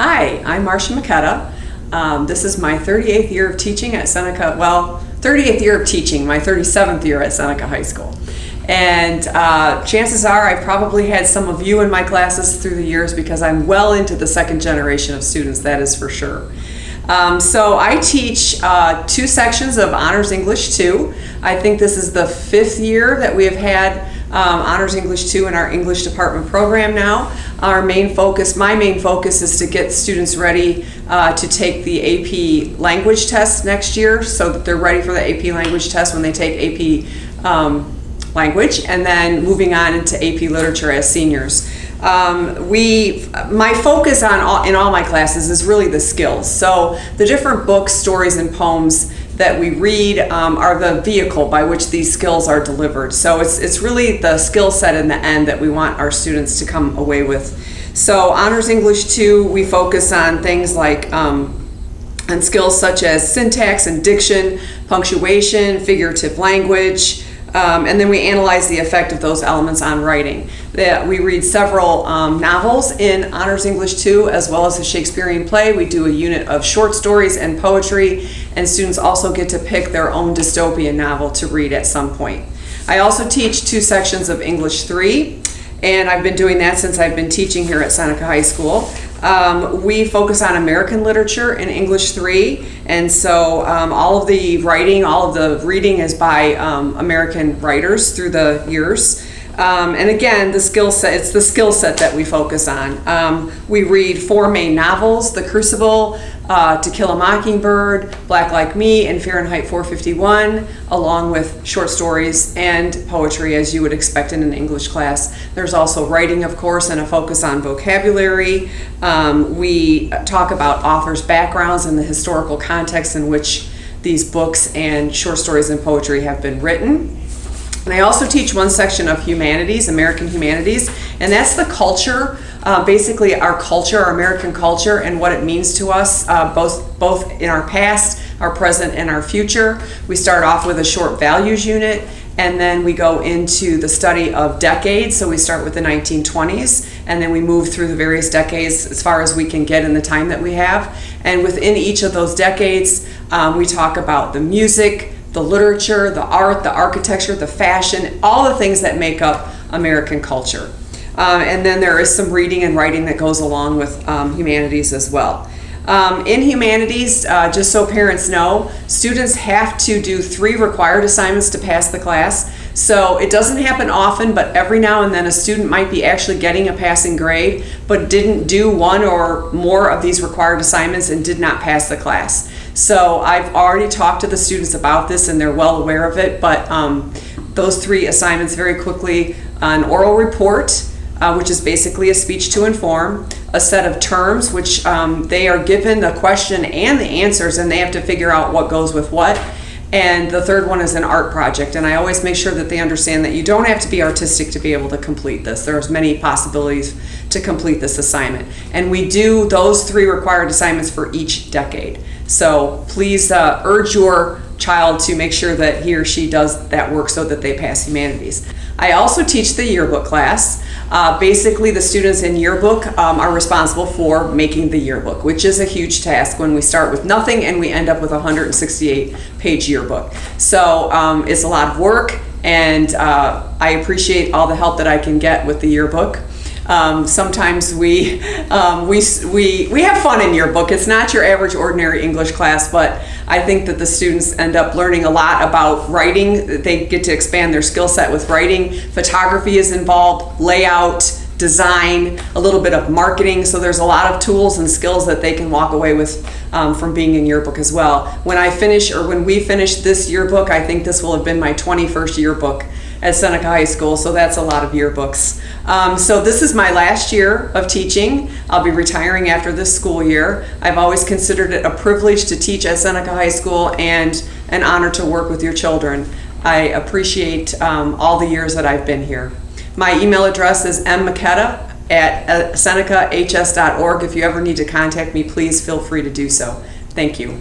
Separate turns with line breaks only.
Hi, I'm Marcia Machetta. This is my 38th year of teaching at Seneca, 38th year of teaching, my 37th year at Seneca High School. And chances are I've probably had some of you in my classes through the years because I'm well into the second generation of students, that is for sure. So I teach two sections of Honors English 2. I think this is the 5th year that we have had Honors English 2 in our English department program now. My main focus is to get students ready to take the AP language test next year so that they're ready for the AP language test when they take AP language, and then moving on into AP literature as seniors. My focus in all my classes is really the skills. So the different books, stories, and poems that we read are the vehicle by which these skills are delivered. So it's really the skill set in the end that we want our students to come away with. So Honors English 2, we focus on things like on skills such as syntax and diction, punctuation, figurative language, and then we analyze the effect of those elements on writing. We read several novels in Honors English 2, as well as a Shakespearean play. We do a unit of short stories and poetry, and students also get to pick their own dystopian novel to read at some point. I also teach two sections of English 3, and I've been doing that since I've been teaching here at Seneca High School. We focus on American literature in English 3, and so all of the writing, all of the reading is by American writers through the years. And again, it's the skill set that we focus on. We read 4 main novels: The Crucible, To Kill a Mockingbird, Black Like Me, and Fahrenheit 451, along with short stories and poetry, as you would expect in an English class. There's also writing, of course, and a focus on vocabulary. We talk about authors' backgrounds and the historical context in which these books and short stories and poetry have been written. And I also teach one section of humanities, American humanities, and that's the culture, basically our culture, our American culture, and what it means to us, both in our past, our present, and our future. We start off with a short values unit, and then we go into the study of decades. So we start with the 1920s, and then we move through the various decades as far as we can get in the time that we have. And within each of those decades, we talk about the music, the literature, the art, the architecture, the fashion, all the things that make up American culture. And then there is some reading and writing that goes along with humanities as well. In humanities, just so parents know, students have to do 3 required assignments to pass the class. So it doesn't happen often, but every now and then a student might be actually getting a passing grade, but didn't do 1 or more of these required assignments and did not pass the class. So I've already talked to the students about this and they're well aware of it, but those 3 assignments very quickly: an oral report, which is basically a speech to inform, a set of terms, which they are given the question and the answers, and they have to figure out what goes with what. And the third one is an art project. And I always make sure that they understand that you don't have to be artistic to be able to complete this. There's many possibilities to complete this assignment. And we do those 3 required assignments for each decade. So please urge your child to make sure that he or she does that work so that they pass humanities. I also teach the yearbook class. Basically, the students in yearbook are responsible for making the yearbook, which is a huge task when we start with nothing and we end up with a 168-page yearbook. So it's a lot of work, and I appreciate all the help that I can get with the yearbook. Sometimes we have fun in yearbook. It's not your average ordinary English class, but I think that the students end up learning a lot about writing. They get to expand their skill set with writing. Photography is involved, layout, design, a little bit of marketing. So there's a lot of tools and skills that they can walk away with from being in yearbook as well. When we finish this yearbook, I think this will have been my 21st yearbook at Seneca High School, so that's a lot of yearbooks. So this is my last year of teaching. I'll be retiring after this school year. I've always considered it a privilege to teach at Seneca High School and an honor to work with your children. I appreciate all the years that I've been here. My email address is mmachetta@senecahs.org. If you ever need to contact me, please feel free to do so. Thank you.